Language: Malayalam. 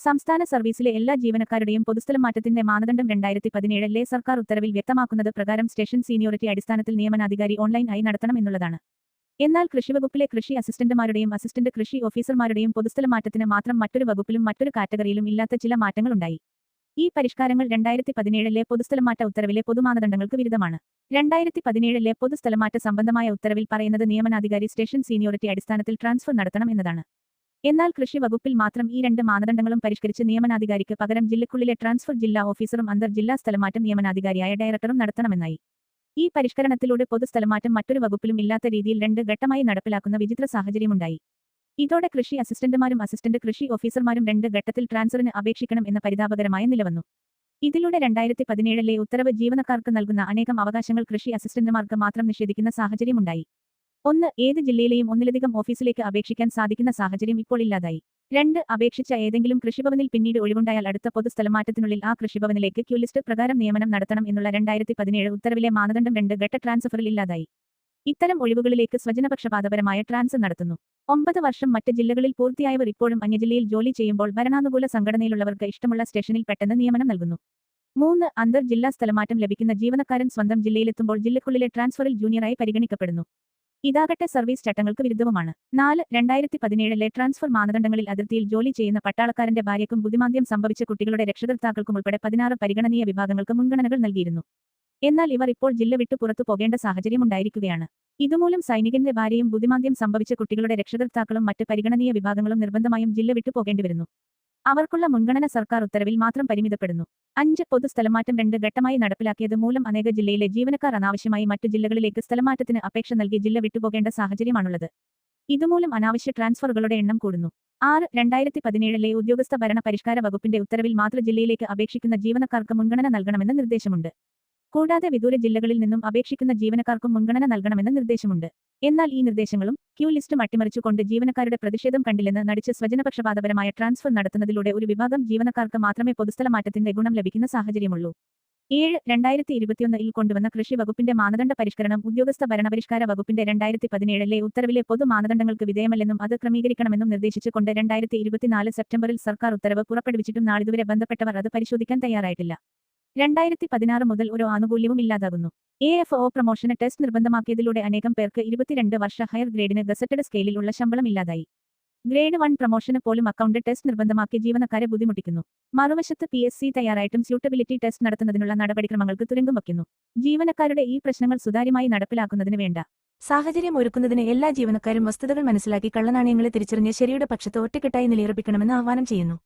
സംസ്ഥാന സർവീസിലെ എല്ലാ ജീവനക്കാരുടെയും പൊതുസ്ഥലം മാറ്റത്തിന്റെ മാനദണ്ഡം 2017 സർക്കാർ ഉത്തരവിൽ വ്യക്തമാക്കുന്നത് പ്രകാരം സ്റ്റേഷൻ സീനിയോറിറ്റി അടിസ്ഥാനത്തിൽ നിയമനാധികാരി ഓൺലൈൻ ആയി നടത്തണം എന്നുള്ളതാണ്. എന്നാൽ കൃഷിവകുപ്പിലെ കൃഷി അസിസ്റ്റന്റുമാരുടെയും അസിസ്റ്റന്റ് കൃഷി ഓഫീസർമാരുടെയും പൊതുസ്ഥലം മാറ്റത്തിന് മാത്രം മറ്റൊരു വകുപ്പിലും മറ്റൊരു കാറ്റഗറിയിലും ഇല്ലാത്ത ചില മാറ്റങ്ങളുണ്ടായി. ഈ പരിഷ്കാരങ്ങൾ 2017 പൊതുസ്ഥലമാറ്റ ഉത്തരവിലെ പൊതുമാനദണ്ഡങ്ങൾക്ക് വിരുദ്ധമാണ്. 2017 പൊതുസ്ഥലമാറ്റ സംബന്ധമായ ഉത്തരവിൽ പറയുന്നത് നിയമനാധികാരി സ്റ്റേഷൻ സീനിയോറിറ്റി അടിസ്ഥാനത്തിൽ ട്രാൻസ്ഫർ നടത്തണം എന്നതാണ്. എന്നാൽ കൃഷി വകുപ്പിൽ മാത്രം ഈ രണ്ട് മാനദണ്ഡങ്ങളും പരിഷ്കരിച്ച് നിയമനാധികാരിക്ക് പകരം ജില്ലയ്ക്കുള്ളിലെ ട്രാൻസ്ഫർ ജില്ലാ ഓഫീസറും അന്തർ ജില്ലാ സ്ഥലമാറ്റം നിയമനാധികാരിയായ ഡയറക്ടറും നടത്തണമെന്നായി. ഈ പരിഷ്കരണത്തിലൂടെ പൊതുസ്ഥലമാറ്റം മറ്റൊരു വകുപ്പിലും ഇല്ലാത്ത രീതിയിൽ 2 ഘട്ടമായി നടപ്പിലാക്കുന്ന വിചിത്ര സാഹചര്യമുണ്ടായി. ഇതോടെ കൃഷി അസിസ്റ്റന്റുമാരും അസിസ്റ്റന്റ് കൃഷി ഓഫീസർമാരും 2 ഘട്ടത്തിൽ ട്രാൻസ്ഫറിന് അപേക്ഷിക്കണം എന്ന പരിതാപകരമായ നിലവന്നു. ഇതിലൂടെ 2017 ഉത്തരവ് ജീവനക്കാർക്ക് നൽകുന്ന അനേകം അവകാശങ്ങൾ കൃഷി അസിസ്റ്റന്റുമാർക്ക് മാത്രം നിഷേധിക്കുന്ന സാഹചര്യമുണ്ടായി. 1. ഏത് ജില്ലയിലെയും ഒന്നിലധികം ഓഫീസിലേക്ക് അപേക്ഷിക്കാൻ സാധിക്കുന്ന സാഹചര്യം ഇപ്പോൾ ഇല്ലാതായി. 2. അപേക്ഷിച്ച ഏതെങ്കിലും കൃഷിഭവനിൽ പിന്നീട് ഒഴിവുണ്ടായാൽ അടുത്ത പൊതുസ്ഥലമാറ്റത്തിനുള്ളിൽ ആ കൃഷിഭവനിലേക്ക് ക്യൂ ലിസ്റ്റ് പ്രകാരം നിയമനം നടത്തണം എന്നുള്ള 2017 ഉത്തരവിലെ മാനദണ്ഡം 2 ഘട്ട ട്രാൻസ്ഫറിൽ ഇല്ലാതായി. ഇത്തരം ഒഴിവുകളിലേക്ക് സ്വജനപക്ഷപാതപരമായ ട്രാൻസ്ഫർ നടത്തുന്നു. 9 വർഷം മറ്റ് ജില്ലകളിൽ പൂർത്തിയായവർ ഇപ്പോഴും അന്യജില്ലയിൽ ജോലി ചെയ്യുമ്പോൾ ഭരണാനുകൂല സംഘടനയിലുള്ളവർക്ക് ഇഷ്ടമുള്ള സ്റ്റേഷനിൽ പെട്ടെന്ന് നിയമനം നൽകുന്നു. 3. അന്തർ ജില്ലാ സ്ഥലമാറ്റം ലഭിക്കുന്ന ജീവനക്കാരൻ സ്വന്തം ജില്ലയിലെത്തുമ്പോൾ ജില്ലയ്ക്കുള്ളിലെ ട്രാൻസ്ഫറിൽ ജൂനിയറായി പരിഗണിക്കപ്പെടുന്നു. ഇതാകട്ടെ സർവീസ് ചട്ടങ്ങൾക്ക് വിരുദ്ധവുമാണ്. 4. 2017 ട്രാൻസ്ഫർ മാനദണ്ഡങ്ങളിൽ അതിർത്തിയിൽ ജോലി ചെയ്യുന്ന പട്ടാളക്കാരന്റെ ഭാര്യയ്ക്കും ബുദ്ധിമാന്ദ്യം സംഭവിച്ച കുട്ടികളുടെ രക്ഷകർത്താക്കൾക്കും ഉൾപ്പെടെ 16 പരിഗണനീയ വിഭാഗങ്ങൾക്ക് മുൻഗണനകൾ നൽകിയിരുന്നു. എന്നാൽ ഇവർ ഇപ്പോൾ ജില്ല വിട്ടു പുറത്തു പോകേണ്ട സാഹചര്യമുണ്ടായിരിക്കുകയാണ്. ഇതുമൂലം സൈനികന്റെ ഭാര്യയും ബുദ്ധിമാന്ദ്യം സംഭവിച്ച കുട്ടികളുടെ രക്ഷകർത്താക്കളും മറ്റ് പരിഗണനീയ വിഭാഗങ്ങളും നിർബന്ധമായും ജില്ല വിട്ടു പോകേണ്ടിവരുന്നു. അവർക്കുള്ള മുൻഗണന സർക്കാർ ഉത്തരവിൽ മാത്രം പരിമിതപ്പെടുന്നു. 5. പൊതുസ്ഥലമാറ്റം 2 ഘട്ടമായി നടപ്പിലാക്കിയത് മൂലം അനേക ജില്ലയിലെ ജീവനക്കാർ അനാവശ്യമായി മറ്റു ജില്ലകളിലേക്ക് സ്ഥലമാറ്റത്തിന് അപേക്ഷ നൽകി ജില്ല വിട്ടുപോകേണ്ട സാഹചര്യമാണുള്ളത്. ഇതുമൂലം അനാവശ്യ ട്രാൻസ്ഫറുകളുടെ എണ്ണം കൂടുന്നു. 6. 2017 ഉദ്യോഗസ്ഥ ഭരണ പരിഷ്കാര വകുപ്പിന്റെ ഉത്തരവിൽ മാതൃജില്ലയിലേക്ക് അപേക്ഷിക്കുന്ന ജീവനക്കാർക്ക് മുൻഗണന നൽകണമെന്ന് നിർദ്ദേശമുണ്ട്. കൂടാതെ വിദൂര ജില്ലകളിൽ നിന്നും അപേക്ഷിക്കുന്ന ജീവനക്കാർക്കും മുൻഗണന നൽകണമെന്ന് നിർദ്ദേശമുണ്ട്. എന്നാൽ ഈ നിർദ്ദേശങ്ങളും ക്യൂ ലിസ്റ്റും അട്ടിമറിച്ചുകൊണ്ട് ജീവനക്കാരുടെ പ്രതിഷേധം കണ്ടില്ലെന്ന് നടിച്ച് സ്വജനപക്ഷപാതപരമായ ട്രാൻസ്ഫർ നടത്തുന്നതിലൂടെ ഒരു വിഭാഗം ജീവനക്കാർക്ക് മാത്രമേ പൊതുസ്ഥലമാറ്റത്തിന്റെ ഗുണം ലഭിക്കുന്ന സാഹചര്യമുള്ളൂ. 7. 2021 കൊണ്ടുവന്ന കൃഷി വകുപ്പിന്റെ മാനദണ്ഡ പരിഷ്കരണം ഉദ്യോഗസ്ഥ ഭരണപരിഷ്കാര വകുപ്പിന്റെ 2017 ഉത്തരവിലെ പൊതു മാനദണ്ഡങ്ങൾക്ക് വിധേയമല്ലെന്നും അത് ക്രമീകരിക്കണമെന്നും നിർദ്ദേശിച്ചുകൊണ്ട് 2024 സെപ്റ്റംബറിൽ സർക്കാർ ഉത്തരവ് പുറപ്പെടുവിച്ചിട്ടും നാളിതുവരെ ബന്ധപ്പെട്ടവർ അത് പരിശോധിക്കാൻ തയ്യാറായിട്ടില്ല. 2016 മുതൽ ഒരു ആനുകൂല്യവും ഇല്ലാതാകുന്നു. AFO പ്രൊമോഷന് ടെസ്റ്റ് നിർബന്ധമാക്കിയതിലൂടെ അനേകം പേർക്ക് 22 വർഷ ഹയർ ഗ്രേഡിന് ഗസറ്റഡ് സ്കെയിലിൽ ഉള്ള ശമ്പളം ഇല്ലാതായി. ഗ്രേഡ് 1 പ്രൊമോഷന് പോലും അക്കൗണ്ട് ടെസ്റ്റ് നിർബന്ധമാക്കി ജീവനക്കാരെ ബുദ്ധിമുട്ടിക്കുന്നു. മറുവശത്ത് PSC തയ്യാറായിട്ടും സ്യൂട്ടബിലിറ്റി ടെസ്റ്റ് നടത്തുന്നതിനുള്ള നടപടിക്രമങ്ങൾക്ക് തുരങ്കം വയ്ക്കുന്നു. ജീവനക്കാരുടെ ഈ പ്രശ്നങ്ങൾ സുതാര്യമായി നടപ്പിലാക്കുന്നതിന് വേണ്ട സാഹചര്യം ഒരുക്കുന്നതിന് എല്ലാ ജീവനക്കാരും വസ്തുതകൾ മനസ്സിലാക്കി കള്ളനാണയങ്ങളെ തിരിച്ചറിഞ്ഞ് ശരിയുടെ പക്ഷത്ത് ഒറ്റക്കെട്ടായി നിലയുറപ്പിക്കണമെന്ന് ആഹ്വാനം ചെയ്യുന്നു.